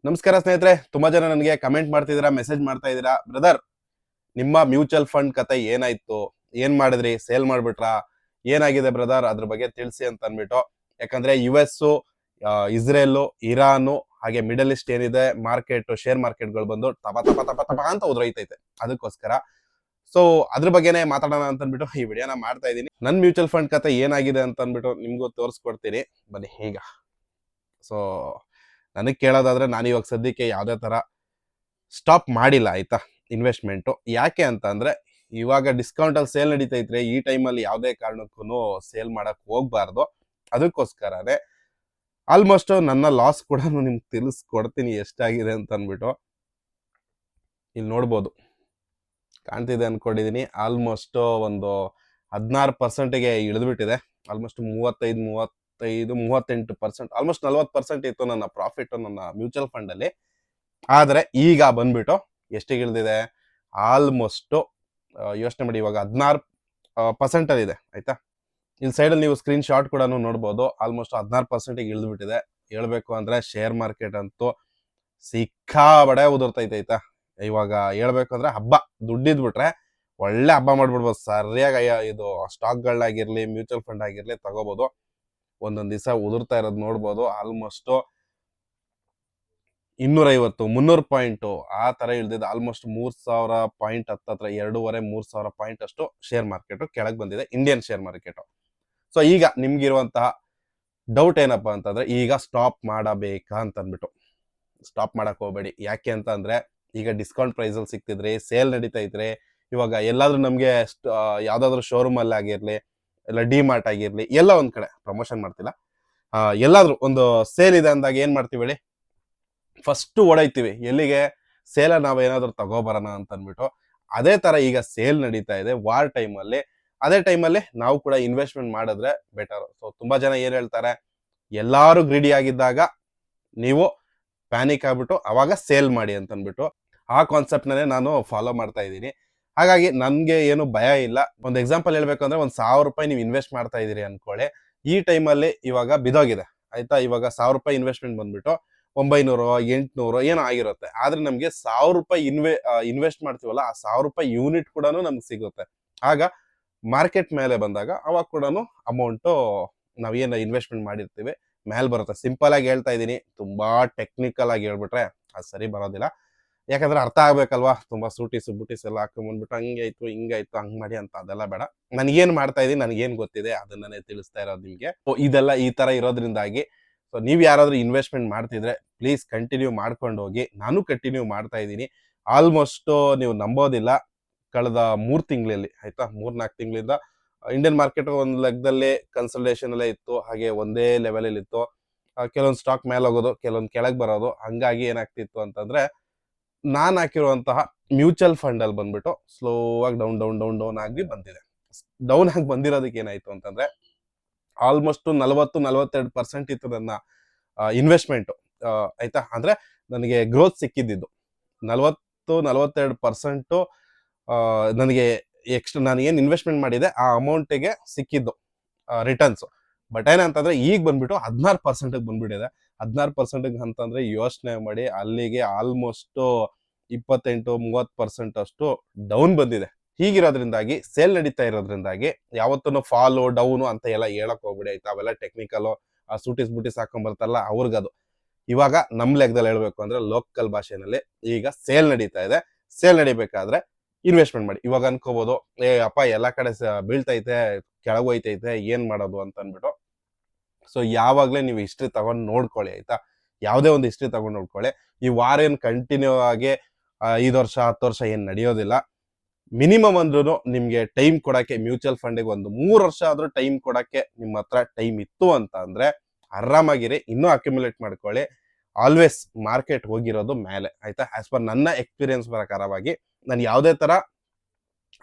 ನಮಸ್ಕಾರ ಸ್ನೇಹಿತರೆ, ತುಂಬಾ ಜನ ನನಗೆ ಕಮೆಂಟ್ ಮಾಡ್ತಿದ್ದೀರಾ, ಮೆಸೇಜ್ ಮಾಡ್ತಾ ಇದ್ದೀರಾ. ಬ್ರದರ್, ನಿಮ್ಮ ಮ್ಯೂಚುವಲ್ ಫಂಡ್ ಕತೆ ಏನಾಯ್ತು, ಏನ್ ಮಾಡಿದ್ರಿ, ಸೇಲ್ ಮಾಡ್ಬಿಟ್ರಾ, ಏನಾಗಿದೆ ಬ್ರದರ್, ಅದ್ರ ಬಗ್ಗೆ ತಿಳಿಸಿ ಅಂತ ಅನ್ಬಿಟ್ಟು. ಯಾಕಂದ್ರೆ US, ಇಸ್ರೇಲ್, ಇರಾನ್ ಹಾಗೆ ಮಿಡಲ್ ಈಸ್ಟ್ ಏನಿದೆ ಮಾರ್ಕೆಟ್, ಶೇರ್ ಮಾರ್ಕೆಟ್ಗಳು ಬಂದು ತಪ ತಪ ತಪ ತಪ ಅಂತ ಉದ್ರೈತೈತೆ. ಅದಕ್ಕೋಸ್ಕರ ಸೊ ಅದ್ರ ಬಗ್ಗೆನೇ ಮಾತಾಡೋಣ ಅಂತ ಅನ್ಬಿಟ್ಟು ಈ ವಿಡಿಯೋನ ಮಾಡ್ತಾ ಇದ್ದೀನಿ. ನನ್ನ ಮ್ಯೂಚುವಲ್ ಫಂಡ್ ಕತೆ ಏನಾಗಿದೆ ಅಂತ ಅನ್ಬಿಟ್ಟು ನಿಮ್ಗೂ ತೋರಿಸ್ಕೊಡ್ತೀನಿ ಬನ್ನಿ. ಈಗ ಸೊ ನನಗೆ ಕೇಳೋದಾದ್ರೆ ನಾನು ಇವಾಗ ಸದ್ಯಕ್ಕೆ ಯಾವುದೇ ತರ ಸ್ಟಾಪ್ ಮಾಡಿಲ್ಲ ಆಯ್ತಾ ಇನ್ವೆಸ್ಟ್ಮೆಂಟು. ಯಾಕೆ ಅಂತ ಅಂದ್ರೆ ಇವಾಗ ಡಿಸ್ಕೌಂಟ್ ಅಲ್ಲಿ ಸೇಲ್ ನಡೀತೈತ್ರೆ, ಈ ಟೈಮಲ್ಲಿ ಯಾವುದೇ ಕಾರಣಕ್ಕೂ ಸೇಲ್ ಮಾಡಕ್ ಹೋಗ್ಬಾರ್ದು. ಅದಕ್ಕೋಸ್ಕರನೇ ಆಲ್ಮೋಸ್ಟ್ ನನ್ನ ಲಾಸ್ ಕೂಡ ನಿಮ್ಗೆ ತಿಳಿಸ್ಕೊಡ್ತೀನಿ ಎಷ್ಟಾಗಿದೆ ಅಂತ ಅನ್ಬಿಟ್ಟು. ಇಲ್ಲಿ ನೋಡ್ಬೋದು, ಕಾಣ್ತಿದೆ ಅನ್ಕೊಂಡಿದೀನಿ. ಆಲ್ಮೋಸ್ಟ್ ಒಂದು 16%ಗೆ ಇಳಿದ್ಬಿಟ್ಟಿದೆ. ಆಲ್ಮೋಸ್ಟ್ 38%, ಆಲ್ಮೋಸ್ಟ್ 40% ಇತ್ತು ನನ್ನ ಪ್ರಾಫಿಟ್ ನನ್ನ ಮ್ಯೂಚುವಲ್ ಫಂಡ್ ಅಲ್ಲಿ. ಆದ್ರೆ ಈಗ ಬಂದ್ಬಿಟ್ಟು ಎಷ್ಟಿಗೆ ಇಳಿದಿದೆ, ಆಲ್ಮೋಸ್ಟ್ ಯೋಚನೆ ಮಾಡಿ, ಇವಾಗ 16% ಅಲ್ಲಿ ಇದೆ ಆಯ್ತಾ. ಇಲ್ಲಿ ಸೈಡಲ್ಲಿ ನೀವು ಸ್ಕ್ರೀನ್ ಶಾಟ್ ಕೂಡ ನೋಡ್ಬೋದು. ಆಲ್ಮೋಸ್ಟ್ 16%ಗೆ ಇಳಿದ್ಬಿಟ್ಟಿದೆ. ಹೇಳ್ಬೇಕು ಅಂದ್ರೆ ಶೇರ್ ಮಾರ್ಕೆಟ್ ಅಂತೂ ಸಿಕ್ಕಾಬಡೆ ಉದುರ್ತೈತೆ ಆಯ್ತಾ. ಇವಾಗ ಹೇಳ್ಬೇಕು ಅಂದ್ರೆ ಹಬ್ಬ, ದುಡ್ಡಿದ್ಬಿಟ್ರೆ ಒಳ್ಳೆ ಹಬ್ಬ ಮಾಡ್ಬಿಡ್ಬೋದು. ಸರಿಯಾಗಿ ಇದು ಸ್ಟಾಕ್ಗಳಾಗಿರ್ಲಿ, ಮ್ಯೂಚುವಲ್ ಫಂಡ್ ಆಗಿರ್ಲಿ ತಗೋಬಹುದು. ಒಂದೊಂದ್ ದಿವಸ ಉದುರ್ತಾ ಇರೋದು ನೋಡ್ಬೋದು. ಆಲ್ಮೋಸ್ಟ್ 250-300 ಪಾಯಿಂಟ್ ಆ ತರ ಇಳ್ದಿದೆ. ಆಲ್ಮೋಸ್ಟ್ 3000 ಪಾಯಿಂಟ್ ಹತ್ತತ್ರ 2,500-3,000 ಪಾಯಿಂಟ್ ಅಷ್ಟು ಶೇರ್ ಮಾರ್ಕೆಟ್ ಕೆಳಗೆ ಬಂದಿದೆ, ಇಂಡಿಯನ್ ಶೇರ್ ಮಾರ್ಕೆಟ್. ಸೊ ಈಗ ನಿಮ್ಗಿರುವಂತಹ ಡೌಟ್ ಏನಪ್ಪಾ ಅಂತಂದ್ರೆ, ಈಗ ಸ್ಟಾಪ್ ಮಾಡಬೇಕಾ ಅಂತ ಅಂದ್ಬಿಟ್ಟು. ಸ್ಟಾಪ್ ಮಾಡಕ್ ಹೋಗ್ಬೇಡಿ. ಯಾಕೆ ಅಂತ ಅಂದ್ರೆ, ಈಗ ಡಿಸ್ಕೌಂಟ್ ಪ್ರೈಸ್ ಅಲ್ಲಿ ಸಿಕ್ತಿದ್ರೆ, ಸೇಲ್ ನಡೀತಾ ಇದ್ರೆ, ಇವಾಗ ಎಲ್ಲಾದ್ರೂ ನಮ್ಗೆ ಯಾವ್ದಾದ್ರು ಶೋರೂಮ್ ಅಲ್ಲಿ ಆಗಿರ್ಲಿ, ಇಲ್ಲ ಡಿಮಾರ್ಟ್ ಆಗಿರ್ಲಿ, ಎಲ್ಲ ಒಂದ್ ಕಡೆ ಪ್ರಮೋಷನ್ ಮಾಡ್ತಿಲ್ಲ, ಎಲ್ಲಾದ್ರೂ ಒಂದು ಸೇಲ್ ಇದೆ ಅಂದಾಗ ಏನ್ ಮಾಡ್ತೀವಿ ಹೇಳಿ, ಫಸ್ಟ್ ಓಡೈತೀವಿ ಎಲ್ಲಿಗೆ, ಸೇಲ ನಾವೇನಾದ್ರೂ ತಗೋಬರೋಣ ಅಂತ ಅನ್ಬಿಟ್ಟು. ಅದೇ ತರ ಈಗ ಸೇಲ್ ನಡೀತಾ ಇದೆ ವಾರ್ ಟೈಮ್ ಅಲ್ಲಿ. ಅದೇ ಟೈಮಲ್ಲಿ ನಾವು ಕೂಡ ಇನ್ವೆಸ್ಟ್ಮೆಂಟ್ ಮಾಡಿದ್ರೆ ಬೆಟರ್. ಸೊ ತುಂಬಾ ಜನ ಏನ್ ಹೇಳ್ತಾರೆ, ಎಲ್ಲಾರು ಗ್ರೀಡಿ ಆಗಿದ್ದಾಗ ನೀವು ಪ್ಯಾನಿಕ್ ಆಗ್ಬಿಟ್ಟು ಅವಾಗ ಸೇಲ್ ಮಾಡಿ ಅಂತ ಅನ್ಬಿಟ್ಟು. ಆ ಕಾನ್ಸೆಪ್ಟ್ ನೇ ನಾನು ಫಾಲೋ ಮಾಡ್ತಾ ಇದ್ದೀನಿ. ಹಾಗಾಗಿ ನನ್ಗೆ ಏನು ಭಯ ಇಲ್ಲ. ಒಂದು ಎಕ್ಸಾಂಪಲ್ ಹೇಳ್ಬೇಕು ಅಂದ್ರೆ, ಒಂದ್ ₹1,000 ನೀವು ಇನ್ವೆಸ್ಟ್ ಮಾಡ್ತಾ ಇದೀರಿ ಅನ್ಕೊಳ್ಳಿ. ಈ ಟೈಮಲ್ಲಿ ಇವಾಗ ಬಿದೋಗಿದೆ ಆಯ್ತಾ. ಇವಾಗ ₹1,000 ಇನ್ವೆಸ್ಟ್ಮೆಂಟ್ ಬಂದ್ಬಿಟ್ಟು 900, 800 ಏನೋ ಆಗಿರುತ್ತೆ. ಆದ್ರೆ ನಮ್ಗೆ ₹1,000 ಇನ್ವೆಸ್ಟ್ ಮಾಡ್ತೀವಲ್ಲ, ಆ ₹1,000 ಯೂನಿಟ್ ಕೂಡ ನಮ್ಗೆ ಸಿಗುತ್ತೆ. ಆಗ ಮಾರ್ಕೆಟ್ ಮೇಲೆ ಬಂದಾಗ ಅವಾಗ ಕೂಡ ಅಮೌಂಟ್ ನಾವೇನು ಇನ್ವೆಸ್ಟ್ಮೆಂಟ್ ಮಾಡಿರ್ತೀವಿ ಮೇಲೆ ಬರುತ್ತೆ. ಸಿಂಪಲ್ ಆಗಿ ಹೇಳ್ತಾ ಇದೀನಿ, ತುಂಬಾ ಟೆಕ್ನಿಕಲ್ ಆಗಿ ಹೇಳ್ಬಿಟ್ರೆ ಅದು ಸರಿ ಬರೋದಿಲ್ಲ. ಯಾಕಂದ್ರೆ ಅರ್ಥ ಆಗ್ಬೇಕಲ್ವಾ. ತುಂಬಾ ಸೂಟೀಸ್ ಬುಟೀಸ್ ಎಲ್ಲ ಹಾಕೊಂಡ್ಬಂದ್ಬಿಟ್ಟು ಹಂಗಾಯ್ತು ಹಿಂಗಾಯ್ತು ಹಂಗ್ ಮಾಡಿ ಅಂತ ಅದೆಲ್ಲ ಬೇಡ. ನನ್ಗೇನ್ ಮಾಡ್ತಾ ಇದೀನಿ, ನನ್ಗೇನ್ ಗೊತ್ತಿದೆ ಅದನ್ನೇ ತಿಳಿಸ್ತಾ ಇರೋದು ನಿಮ್ಗೆ. ಇದೆಲ್ಲ ಈ ತರ ಇರೋದ್ರಿಂದಾಗಿ ಸೊ ನೀವ್ ಯಾರಾದ್ರೂ ಇನ್ವೆಸ್ಟ್ಮೆಂಟ್ ಮಾಡ್ತಿದ್ರೆ ಪ್ಲೀಸ್ ಕಂಟಿನ್ಯೂ ಮಾಡ್ಕೊಂಡು ಹೋಗಿ. ನಾನು ಕಂಟಿನ್ಯೂ ಮಾಡ್ತಾ ಇದ್ದೀನಿ. ಆಲ್ಮೋಸ್ಟ್ ನೀವು ನಂಬೋದಿಲ್ಲ, ಕಳೆದ 3 ತಿಂಗಳಲ್ಲಿ ಆಯ್ತಾ, 3-4 ತಿಂಗಳಿಂದ ಇಂಡಿಯನ್ ಮಾರ್ಕೆಟ್ ಒಂದ್ ಲೆಕ್ಕದಲ್ಲಿ ಕನ್ಸಲ್ಟೇಷನ್ ಅಲ್ಲೇ ಇತ್ತು, ಹಾಗೆ ಒಂದೇ ಲೆವೆಲ್ ಅಲ್ಲಿ ಇತ್ತು. ಕೆಲವೊಂದು ಸ್ಟಾಕ್ ಮೇಲೆ ಹೋಗೋದು, ಕೆಲವೊಂದು ಕೆಳಗೆ ಬರೋದು. ಹಂಗಾಗಿ ಏನಾಗ್ತಿತ್ತು ಅಂತಂದ್ರೆ, ನಾನ್ ಹಾಕಿರುವಂತಹ ಮ್ಯೂಚುವಲ್ ಫಂಡ್ ಅಲ್ಲಿ ಬಂದ್ಬಿಟ್ಟು ಸ್ಲೋ ಆಗಿ ಡೌನ್ ಡೌನ್ ಡೌನ್ ಡೌನ್ ಆಗಿ ಬಂದಿದೆ. ಡೌನ್ ಆಗಿ ಬಂದಿರೋದಕ್ಕೆ ಏನಾಯ್ತು ಅಂತಂದ್ರೆ, ಆಲ್ಮೋಸ್ಟ್ 40-42% ಇತ್ತು ನನ್ನ ಇನ್ವೆಸ್ಟ್ಮೆಂಟ್ ಆಯ್ತಾ. ಅಂದ್ರೆ ನನಗೆ ಗ್ರೋತ್ ಸಿಕ್ಕಿದ್ದು 40-42% ನನಗೆ ಎಕ್ಸ್ಟ್ರಾ ನಾನು ಏನ್ ಇನ್ವೆಸ್ಟ್ಮೆಂಟ್ ಮಾಡಿದೆ ಆ ಅಮೌಂಟಿಗೆ ಸಿಕ್ಕಿದ್ದು ರಿಟರ್ನ್ಸ್. ಬಟ್ ಏನಂತಂದ್ರೆ ಈಗ ಬಂದ್ಬಿಟ್ಟು 16% ಬಂದ್ಬಿಟ್ಟಿದೆ. 16% ಅಂತಂದ್ರೆ ಯೋಚನೆ ಮಾಡಿ, ಅಲ್ಲಿಗೆ ಆಲ್ಮೋಸ್ಟ್ 28-30% ಅಷ್ಟು ಡೌನ್ ಬಂದಿದೆ. ಹೀಗಿರೋದ್ರಿಂದಾಗಿ ಸೇಲ್ ನಡೀತಾ ಇರೋದ್ರಿಂದಾಗಿ ಯಾವತ್ತೂ ಫಾಲು ಡೌನು ಅಂತ ಎಲ್ಲ ಹೇಳಕ್ ಹೋಗ್ಬಿಡಿ ಆಯ್ತಾ. ಅವೆಲ್ಲ ಟೆಕ್ನಿಕಲ್, ಸೂಟೀಸ್ ಬುಟೀಸ್ ಹಾಕೊಂಡ್ ಬರ್ತಾರಲ್ಲ ಅವ್ರಿಗದು. ಇವಾಗ ನಮ್ ಲೆಕ್ಕದಲ್ಲಿ ಹೇಳ್ಬೇಕು ಅಂದ್ರೆ ಲೋಕಲ್ ಭಾಷೆನಲ್ಲಿ ಈಗ ಸೇಲ್ ನಡೀತಾ ಇದೆ. ಸೇಲ್ ನಡಿಬೇಕಾದ್ರೆ ಇನ್ವೆಸ್ಟ್ಮೆಂಟ್ ಮಾಡಿ. ಇವಾಗ ಅನ್ಕೋಬಹುದು, ಏ ಅಪ್ಪ ಎಲ್ಲಾ ಕಡೆ ಬೀಳ್ತೈತೆ, ಕೆಳಗೋಯ್ತೈತೆ, ಏನ್ ಮಾಡೋದು ಅಂತ ಅನ್ಬಿಟ್ಟು. ಸೊ ಯಾವಾಗ್ಲೇ ನೀವು ಹಿಸ್ಟ್ರಿ ತಗೊಂಡ್ ನೋಡ್ಕೊಳ್ಳಿ ಆಯ್ತಾ. ಯಾವುದೇ ಒಂದು ಹಿಸ್ಟ್ರಿ ತಗೊಂಡ್ ನೋಡ್ಕೊಳ್ಳಿ. ಈ ವಾರ ಏನ್ ಕಂಟಿನ್ಯೂ ಆಗಿ 5 ವರ್ಷ 10 ವರ್ಷ ಏನ್ ನಡೆಯೋದಿಲ್ಲ. ಮಿನಿಮಮ್ ಅಂದ್ರೂ ನಿಮ್ಗೆ ಟೈಮ್ ಕೊಡಕ್ಕೆ, ಮ್ಯೂಚುವಲ್ ಫಂಡಿಗೆ ಒಂದು 3 ವರ್ಷ ಆದ್ರೂ ಟೈಮ್ ಕೊಡಕ್ಕೆ ನಿಮ್ಮ ಹತ್ರ ಟೈಮ್ ಇತ್ತು ಅಂತ ಅಂದ್ರೆ ಆರಾಮಾಗಿರಿ, ಇನ್ನೂ ಅಕ್ಯುಮುಲೇಟ್ ಮಾಡ್ಕೊಳ್ಳಿ. ಆಲ್ವೇಸ್ ಮಾರ್ಕೆಟ್ ಹೋಗಿರೋದು ಮೇಲೆ ಆಯ್ತಾ. ಆಸ್ ಪರ್ ನನ್ನ ಎಕ್ಸ್ಪೀರಿಯನ್ಸ್ ಪ್ರಕಾರವಾಗಿ, ನಾನು ಯಾವುದೇ ತರ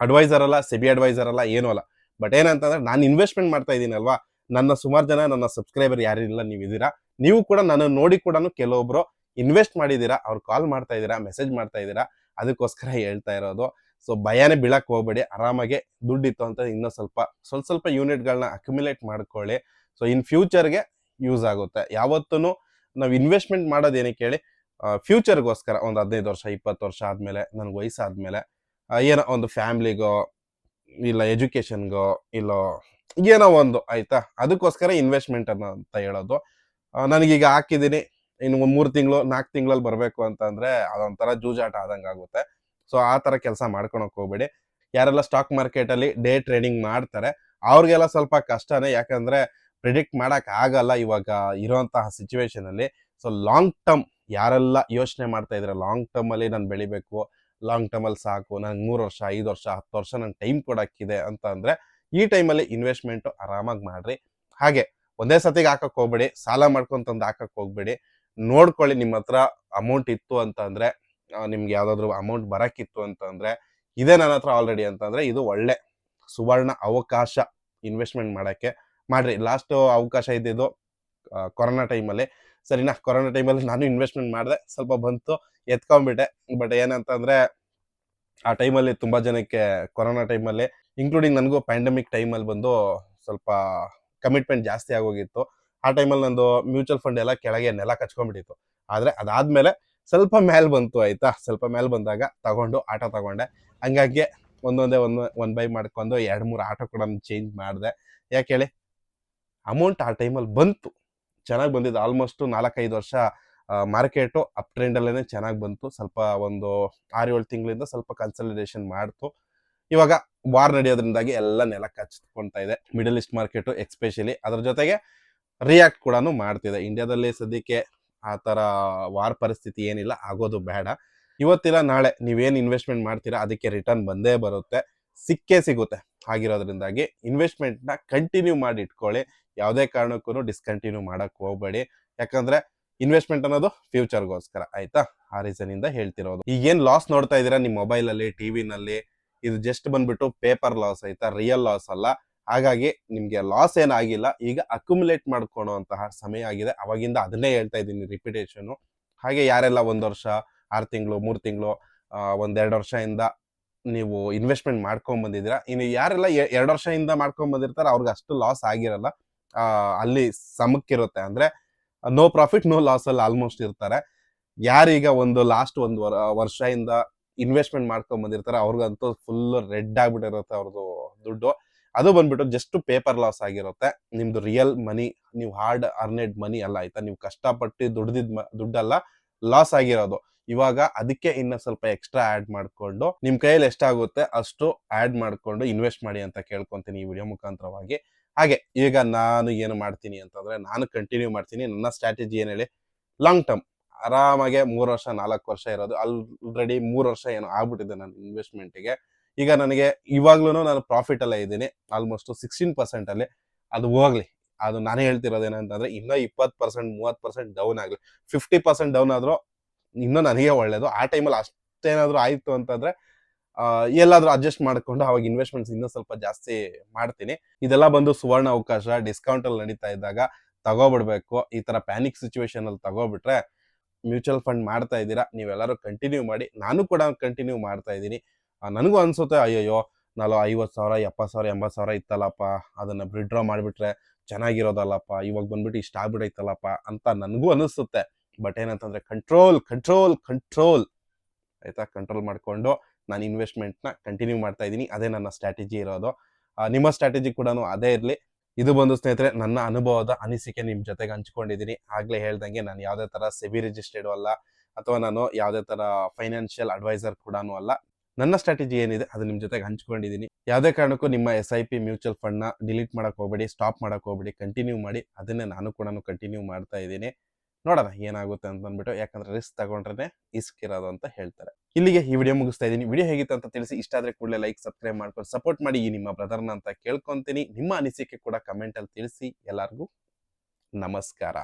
ಅಡ್ವೈಸರ್ ಅಲ್ಲ, ಸೆಬಿ ಅಡ್ವೈಸರ್ ಅಲ್ಲ, ಏನೂ ಅಲ್ಲ. ಬಟ್ ಏನಂತಂದ್ರೆ, ನಾನು ಇನ್ವೆಸ್ಟ್ಮೆಂಟ್ ಮಾಡ್ತಾ ಇದ್ದೀನಲ್ವಾ, ನನ್ನ ಸುಮಾರು ಜನ ನನ್ನ ಸಬ್ಸ್ಕ್ರೈಬರ್ ಯಾರಿಲ್ಲ, ನೀವಿದ್ದೀರಾ. ನೀವು ಕೂಡ ನನ್ನ ನೋಡಿ ಕೂಡ ಕೆಲವೊಬ್ರು ಇನ್ವೆಸ್ಟ್ ಮಾಡಿದೀರಾ, ಅವ್ರು ಕಾಲ್ ಮಾಡ್ತಾ ಇದ್ದೀರಾ, ಮೆಸೇಜ್ ಮಾಡ್ತಾ ಇದ್ದೀರಾ. ಅದಕ್ಕೋಸ್ಕರ ಹೇಳ್ತಾ ಇರೋದು. ಸೊ ಭಯನೇ ಬೀಳಕ್ ಹೋಗ್ಬೇಡಿ. ಆರಾಮಾಗಿ ದುಡ್ಡಿತ್ತು ಅಂತ ಇನ್ನೂ ಸ್ವಲ್ಪ ಯೂನಿಟ್ಗಳನ್ನ ಅಕ್ಯುಮುಲೇಟ್ ಮಾಡ್ಕೊಳ್ಳಿ. ಸೊ ಇನ್ ಫ್ಯೂಚರ್ಗೆ ಯೂಸ್ ಆಗುತ್ತೆ. ಯಾವತ್ತೂ ನಾವು ಇನ್ವೆಸ್ಟ್ಮೆಂಟ್ ಮಾಡೋದು ಏನಕ್ಕೆ ಹೇಳಿ, ಫ್ಯೂಚರ್ಗೋಸ್ಕರ ಒಂದು 15 ವರ್ಷ 20 ವರ್ಷ ಆದ್ಮೇಲೆ ನನಗೆ ವಯಸ್ಸಾದ್ಮೇಲೆ ಏನೋ ಒಂದು ಫ್ಯಾಮ್ಲಿಗೋ ಇಲ್ಲ ಎಜುಕೇಶನ್ಗೋ ಇಲ್ಲ ಏನೋ ಒಂದು ಆಯ್ತಾ, ಅದಕ್ಕೋಸ್ಕರ ಇನ್ವೆಸ್ಟ್ಮೆಂಟ್ ಅಂತ ಹೇಳೋದು. ನನಗೀಗ ಹಾಕಿದ್ದೀನಿ, ಇನ್ನು 3 ತಿಂಗಳು 4 ತಿಂಗಳಲ್ಲಿ ಬರಬೇಕು ಅಂತಂದ್ರೆ ಅದೊಂಥರ ಜೂಜಾಟ ಆದಂಗೆ ಆಗುತ್ತೆ. ಸೊ ಆ ಥರ ಕೆಲಸ ಮಾಡ್ಕೊಳಕ್ ಹೋಗ್ಬೇಡಿ. ಯಾರೆಲ್ಲ ಸ್ಟಾಕ್ ಮಾರ್ಕೆಟಲ್ಲಿ ಡೇ ಟ್ರೇಡಿಂಗ್ ಮಾಡ್ತಾರೆ ಅವ್ರಿಗೆಲ್ಲ ಸ್ವಲ್ಪ ಕಷ್ಟನೇ, ಯಾಕಂದ್ರೆ ಪ್ರಿಡಿಕ್ಟ್ ಮಾಡಕ್ ಆಗಲ್ಲ ಇವಾಗ ಇರೋಂತಹ ಸಿಚುವೇಶನ್ ಅಲ್ಲಿ. ಸೊ ಲಾಂಗ್ ಟರ್ಮ್ ಯಾರೆಲ್ಲ ಯೋಚನೆ ಮಾಡ್ತಾ ಇದ್ರೆ ಲಾಂಗ್ ಟರ್ಮ್ ಅಲ್ಲಿ ನಾನು ಬೆಳಿಬೇಕು, ಲಾಂಗ್ ಟರ್ಮ್ ಅಲ್ಲಿ ಸಾಕು, ನಂಗೆ 3 ವರ್ಷ 5 ವರ್ಷ 10 ವರ್ಷ ನಂಗೆ ಟೈಮ್ ಕೊಡಕ್ಕಿದೆ ಅಂತ ಅಂದ್ರೆ ಈ ಟೈಮಲ್ಲಿ ಇನ್ವೆಸ್ಟ್ಮೆಂಟ್ ಆರಾಮಾಗಿ ಮಾಡ್ರಿ. ಹಾಗೆ ಒಂದೇ ಸತಿಗೆ ಹಾಕಕ್ ಹೋಗ್ಬೇಡಿ, ಸಾಲ ಮಾಡ್ಕೊಂತಂದು ಹಾಕಕ್ ಹೋಗ್ಬೇಡಿ. ನೋಡ್ಕೊಳ್ಳಿ, ನಿಮ್ಮ ಹತ್ರ ಅಮೌಂಟ್ ಇತ್ತು ಅಂತ ಅಂದ್ರೆ, ನಿಮ್ಗೆ ಯಾವ್ದಾದ್ರು ಅಮೌಂಟ್ ಬರಕ್ಕಿತ್ತು ಅಂತ ಅಂದ್ರೆ, ಇದೆ ನನ್ನ ಹತ್ರ ಆಲ್ರೆಡಿ ಅಂತಂದ್ರೆ ಇದು ಒಳ್ಳೆ ಸುವರ್ಣ ಅವಕಾಶ ಇನ್ವೆಸ್ಟ್ಮೆಂಟ್ ಮಾಡಕ್ಕೆ. ಮಾಡ್ರಿ. ಲಾಸ್ಟ್ ಅವಕಾಶ ಇದ್ದಿದ್ದು ಕೊರೋನಾ ಟೈಮಲ್ಲಿ, ಸರಿನಾ? ಕೊರೋನಾ ಟೈಮಲ್ಲಿ ನಾನು ಇನ್ವೆಸ್ಟ್ಮೆಂಟ್ ಮಾಡಿದೆ, ಸ್ವಲ್ಪ ಬಂತು, ಎತ್ಕೊಂಡ್ಬಿಟ್ಟೆ. ಬಟ್ ಏನಂತಂದ್ರೆ ಆ ಟೈಮಲ್ಲಿ ತುಂಬಾ ಜನಕ್ಕೆ ಕೊರೋನಾ ಟೈಮಲ್ಲಿ, ಇನ್ಕ್ಲೂಡಿಂಗ್ ನನಗೂ ಪ್ಯಾಂಡಮಿಕ್ ಟೈಮಲ್ಲಿ ಬಂದು ಸ್ವಲ್ಪ ಕಮಿಟ್ಮೆಂಟ್ ಜಾಸ್ತಿ ಆಗೋಗಿತ್ತು. ಆ ಟೈಮಲ್ಲಿ ನಂದು ಮ್ಯೂಚುವಲ್ ಫಂಡ್ ಎಲ್ಲ ಕೆಳಗೆ ನೆಲ ಕಚ್ಕೊಂಡ್ಬಿಟ್ಟಿತ್ತು. ಆದ್ರೆ ಅದಾದ್ಮೇಲೆ ಸ್ವಲ್ಪ ಮೇಲ್ ಬಂತು ಆಯ್ತಾ, ಸ್ವಲ್ಪ ಮೇಲ್ ಬಂದಾಗ ತಗೊಂಡು ಆಟೋ ತಗೊಂಡೆ. ಹಂಗಾಗಿ ಒನ್ ಬೈ ಮಾಡ್ಕೊಂಡು 2-3 ಆಟೋ ಕೂಡ ಚೇಂಜ್ ಮಾಡಿದೆ. ಯಾಕೆ ಹೇಳಿ, ಅಮೌಂಟ್ ಆ ಟೈಮಲ್ಲಿ ಬಂತು, ಚೆನ್ನಾಗಿ ಬಂದಿದ್ದು. ಆಲ್ಮೋಸ್ಟ್ 4-5 ವರ್ಷ ಮಾರ್ಕೆಟು ಅಪ್ ಟ್ರೆಂಡ್ ಅಲ್ಲೇನೆ ಚೆನ್ನಾಗಿ ಬಂತು. ಸ್ವಲ್ಪ ಒಂದು 6-7 ತಿಂಗಳಿಂದ ಸ್ವಲ್ಪ ಕನ್ಸಲ್ಟೇಷನ್ ಮಾಡ್ತು. ಇವಾಗ ವಾರ್ ನಡೆಯೋದ್ರಿಂದಾಗಿ ಎಲ್ಲ ನೆಲ ಕಚ್ಕೊಂತ ಇದೆ ಮಿಡಲ್ ಈಸ್ಟ್ ಮಾರ್ಕೆಟು ಎಕ್ಸ್ಪೆಷಲಿ. ಅದ್ರ ಜೊತೆಗೆ ರಿಯಾಕ್ಟ್ ಕೂಡ ಮಾಡ್ತಿದೆ. ಇಂಡಿಯಾದಲ್ಲಿ ಸದ್ಯಕ್ಕೆ ಆ ತರ ವಾರ್ ಪರಿಸ್ಥಿತಿ ಏನಿಲ್ಲ, ಆಗೋದು ಬೇಡ. ಇವತ್ತಿಲ್ಲ ನಾಳೆ ನೀವೇನು ಇನ್ವೆಸ್ಟ್ಮೆಂಟ್ ಮಾಡ್ತೀರಾ ಅದಕ್ಕೆ ರಿಟರ್ನ್ ಬಂದೇ ಬರುತ್ತೆ, ಸಿಕ್ಕೇ ಸಿಗುತ್ತೆ. ಆಗಿರೋದ್ರಿಂದಾಗಿ ಇನ್ವೆಸ್ಟ್ಮೆಂಟ್ನ ಕಂಟಿನ್ಯೂ ಮಾಡಿ ಇಟ್ಕೊಳ್ಳಿ, ಯಾವುದೇ ಕಾರಣಕ್ಕೂ ಡಿಸ್ಕಂಟಿನ್ಯೂ ಮಾಡಕ್ ಹೋಗ್ಬೇಡಿ. ಯಾಕಂದ್ರೆ ಇನ್ವೆಸ್ಟ್ಮೆಂಟ್ ಅನ್ನೋದು ಫ್ಯೂಚರ್ಗೋಸ್ಕರ ಆಯ್ತಾ. ಆ ರೀಸನ್ ಇಂದ ಹೇಳ್ತಿರೋದು. ಈಗೇನ್ ಲಾಸ್ ನೋಡ್ತಾ ಇದೀರಾ ನಿಮ್ ಮೊಬೈಲ್ ಅಲ್ಲಿ, ಟಿವಿನಲ್ಲಿ, ಇದು ಜಸ್ಟ್ ಬಂದ್ಬಿಟ್ಟು ಪೇಪರ್ ಲಾಸ್ ಆಯ್ತಾ, ರಿಯಲ್ ಲಾಸ್ ಅಲ್ಲ. ಹಾಗಾಗಿ ನಿಮ್ಗೆ ಲಾಸ್ ಏನಾಗಿಲ್ಲ, ಈಗ ಅಕ್ಯುಮುಲೇಟ್ ಮಾಡ್ಕೊಳ್ಳುವಂತಹ ಸಮಯ ಆಗಿದೆ. ಅವಾಗಿಂದ ಅದನ್ನೇ ಹೇಳ್ತಾ ಇದ್ದೀನಿ, ರಿಪಿಟೇಷನ್. ಹಾಗೆ ಯಾರೆಲ್ಲ 1 ವರ್ಷ 6 ತಿಂಗಳು 3 ತಿಂಗಳು 1-2 ವರ್ಷದಿಂದ ನೀವು ಇನ್ವೆಸ್ಟ್ಮೆಂಟ್ ಮಾಡ್ಕೊಂಡ್ ಬಂದಿದ್ದೀರಾ, ಇನ್ನು ಯಾರೆಲ್ಲ 2 ವರ್ಷದಿಂದ ಮಾಡ್ಕೊಂಡ್ ಬಂದಿರ್ತಾರೆ ಅವ್ರಿಗೆ ಅಷ್ಟು ಲಾಸ್ ಆಗಿರಲ್ಲ. ಅಲ್ಲಿ ಸಮಕ್ಕಿರುತ್ತೆ, ಅಂದ್ರೆ ನೋ ಪ್ರಾಫಿಟ್ ನೋ ಲಾಸ್ ಅಲ್ಲಿ ಆಲ್ಮೋಸ್ಟ್ ಇರ್ತಾರೆ. ಯಾರೀಗ ಒಂದು ಲಾಸ್ಟ್ ಒಂದು ವರ್ಷದಿಂದ ಇನ್ವೆಸ್ಟ್ಮೆಂಟ್ ಮಾಡ್ಕೊಂಡ್ ಬಂದಿರ್ತಾರೆ ಅವ್ರಿಗಂತೂ ಫುಲ್ ರೆಡ್ ಆಗ್ಬಿಟ್ಟಿರುತ್ತೆ ಅವ್ರದ್ದು ದುಡ್ಡು. ಅದು ಬಂದ್ಬಿಟ್ಟು ಜಸ್ಟ್ ಪೇಪರ್ ಲಾಸ್ ಆಗಿರುತ್ತೆ. ನಿಮ್ದು ರಿಯಲ್ ಮನಿ, ನೀವು ಹಾರ್ಡ್ ಅರ್ನೆಡ್ ಮನಿ ಅಲ್ಲ ಆಯ್ತಾ, ನೀವು ಕಷ್ಟಪಟ್ಟು ದುಡ್ಡಲ್ಲ ಲಾಸ್ ಆಗಿರೋದು. ಇವಾಗ ಅದಕ್ಕೆ ಇನ್ನ ಸ್ವಲ್ಪ ಎಕ್ಸ್ಟ್ರಾ ಆಡ್ ಮಾಡ್ಕೊಂಡು ನಿಮ್ ಕೈಯಲ್ಲಿ ಎಷ್ಟಾಗುತ್ತೆ ಅಷ್ಟು ಆಡ್ ಮಾಡ್ಕೊಂಡು ಇನ್ವೆಸ್ಟ್ ಮಾಡಿ ಅಂತ ಕೇಳ್ಕೊಂತೀನಿ ಈ ವಿಡಿಯೋ ಮುಖಾಂತರವಾಗಿ. ಹಾಗೆ ಈಗ ನಾನು ಏನು ಮಾಡ್ತೀನಿ ಅಂತಂದ್ರೆ, ನಾನು ಕಂಟಿನ್ಯೂ ಮಾಡ್ತೀನಿ. ನನ್ನ ಸ್ಟ್ರಾಟಜಿ ಏನ್ ಹೇಳಿ, ಲಾಂಗ್ ಟರ್ಮ್ ಆರಾಮಾಗೆ 3 ವರ್ಷ 4 ವರ್ಷ ಇರೋದು. ಆಲ್ರೆಡಿ 3 ವರ್ಷ ಏನೋ ಆಗ್ಬಿಟ್ಟಿದೆ ನನ್ನ ಇನ್ವೆಸ್ಟ್ಮೆಂಟ್ಗೆ. ಈಗ ನನಗೆ ಇವಾಗ್ಲೂ ನಾನು ಪ್ರಾಫಿಟ್ ಅಲ್ಲೇ ಇದ್ದೀನಿ, ಆಲ್ಮೋಸ್ಟ್ 16% ಅಲ್ಲಿ. ಅದು ಹೋಗ್ಲಿ, ಅದು ನಾನೇ ಹೇಳ್ತಿರೋದೇನಂತಂದ್ರೆ ಇನ್ನೂ 20% 30% ಡೌನ್ ಆಗ್ಲಿ, 50% ಡೌನ್ ಆದ್ರೂ ಇನ್ನೂ ನನಗೆ ಒಳ್ಳೇದು. ಆ ಟೈಮಲ್ಲಿ ಅಷ್ಟೇನಾದ್ರೂ ಆಯ್ತು ಅಂತಂದ್ರೆ ಎಲ್ಲಾದ್ರೂ ಅಡ್ಜಸ್ಟ್ ಮಾಡ್ಕೊಂಡು ಅವಾಗ ಇನ್ವೆಸ್ಟ್ಮೆಂಟ್ಸ್ ಇನ್ನೂ ಸ್ವಲ್ಪ ಜಾಸ್ತಿ ಮಾಡ್ತೀನಿ. ಇದೆಲ್ಲ ಬಂದು ಸುವರ್ಣ ಅವಕಾಶ, ಡಿಸ್ಕೌಂಟ್ ಅಲ್ಲಿ ನಡೀತಾ ಇದ್ದಾಗ ತಗೋಬಿಡ್ಬೇಕು. ಈ ತರ ಪ್ಯಾನಿಕ್ ಸಿಚುವೇಶನ್ ಅಲ್ಲಿ ತಗೋಬಿಟ್ರೆ, ಮ್ಯೂಚುವಲ್ ಫಂಡ್ ಮಾಡ್ತಾ ಇದ್ದೀರಾ ನೀವೆಲ್ಲರೂ ಕಂಟಿನ್ಯೂ ಮಾಡಿ, ನಾನು ಕೂಡ ಕಂಟಿನ್ಯೂ ಮಾಡ್ತಾ ಇದ್ದೀನಿ. ನನಗೂ ಅನ್ಸುತ್ತೆ, ಅಯ್ಯಯ್ಯೋ ನಾನು 50,000 70,000 80,000 ಇತ್ತಲ್ಲಪ್ಪ, ಅದನ್ನ ವಿಡ್ರಾ ಮಾಡಿಬಿಟ್ರೆ ಚೆನ್ನಾಗಿರೋದಲ್ಲಪ್ಪ, ಇವಾಗ ಬಂದ್ಬಿಟ್ಟು ಇಷ್ಟ ಆಗ್ಬಿಟ್ಟೈತಲ್ಲಪ್ಪ ಅಂತ ನನಗೂ ಅನಿಸುತ್ತೆ. ಬಟ್ ಏನಂತಂದ್ರೆ ಕಂಟ್ರೋಲ್ ಕಂಟ್ರೋಲ್ ಕಂಟ್ರೋಲ್ ಆಯ್ತಾ, ಕಂಟ್ರೋಲ್ ಮಾಡ್ಕೊಂಡು ನಾನು ಇನ್ವೆಸ್ಟ್ಮೆಂಟ್ನ ಕಂಟಿನ್ಯೂ ಮಾಡ್ತಾ ಇದ್ದೀನಿ. ಅದೇ ನನ್ನ ಸ್ಟ್ರಾಟಜಿ ಇರೋದು. ನಿಮ್ಮ ಸ್ಟ್ರಾಟಜಿ ಕೂಡ ಅದೇ ಇರಲಿ. ಇದು ಬಂದು ಸ್ನೇಹಿತರೆ ನನ್ನ ಅನುಭವದ ಅನಿಸಿಕೆ ನಿಮ್ ಜೊತೆಗೆ ಹಂಚ್ಕೊಂಡಿದ್ದೀನಿ. ಆಗ್ಲೇ ಹೇಳ್ದಂಗೆ ನಾನು ಯಾವುದೇ ತರ ಸೆಬಿ ರಿಜಿಸ್ಟರ್ಡ್ ಅಲ್ಲ, ಅಥವಾ ನಾನು ಯಾವುದೇ ತರ ಫೈನಾನ್ಷಿಯಲ್ ಅಡ್ವೈಸರ್ ಕೂಡ ಅಲ್ಲ. ನನ್ನ ಸ್ಟ್ರಾಟಜಿ ಏನಿದೆ ಅದು ನಿಮ್ ಜೊತೆಗೆ ಹಂಚ್ಕೊಂಡಿದ್ದೀನಿ. ಯಾವುದೇ ಕಾರಣಕ್ಕೂ ನಿಮ್ಮ SIP ಮ್ಯೂಚುವಲ್ ಫಂಡ್ ನ ಡಿಲೀಟ್ ಮಾಡಕ್ ಹೋಗ್ಬೇಡಿ, ಸ್ಟಾಪ್ ಮಾಡಕ್ ಹೋಗ್ಬೇಡಿ, ಕಂಟಿನ್ಯೂ ಮಾಡಿ. ಅದನ್ನೇ ನಾನು ಕೂಡ ಕಂಟಿನ್ಯೂ ಮಾಡ್ತಾ ಇದ್ದೀನಿ. ನೋಡೋಣ ಏನಾಗುತ್ತೆ ಅಂತ ಅಂದ್ಬಿಟ್ಟು, ಯಾಕಂದ್ರೆ ರಿಸ್ಕ್ ತಗೊಂಡ್ರೆ ಇಸ್ಕ್ ಇರೋದು ಅಂತ ಹೇಳ್ತಾರೆ. ಇಲ್ಲಿಗೆ ಈ ವಿಡಿಯೋ ಮುಗಿಸ್ತಾ ಇದ್ದೀನಿ. ವಿಡಿಯೋ ಹೇಗಿತ್ತು ಅಂತ ತಿಳಿಸಿ. ಇಷ್ಟ ಆದ್ರೆ ಕೂಡಲೇ ಲೈಕ್ ಸಬ್ಸ್ಕ್ರೈಬ್ ಮಾಡ್ಕೊಂಡು ಸಪೋರ್ಟ್ ಮಾಡಿ ಈ ನಿಮ್ಮ ಬ್ರದರ್ನ ಅಂತ ಕೇಳ್ಕೊಂತೀನಿ. ನಿಮ್ಮ ಅನಿಸಿಕೆ ಕೂಡ ಕಮೆಂಟ್ ಅಲ್ಲಿ ತಿಳಿಸಿ. ಎಲ್ಲರಿಗೂ ನಮಸ್ಕಾರ.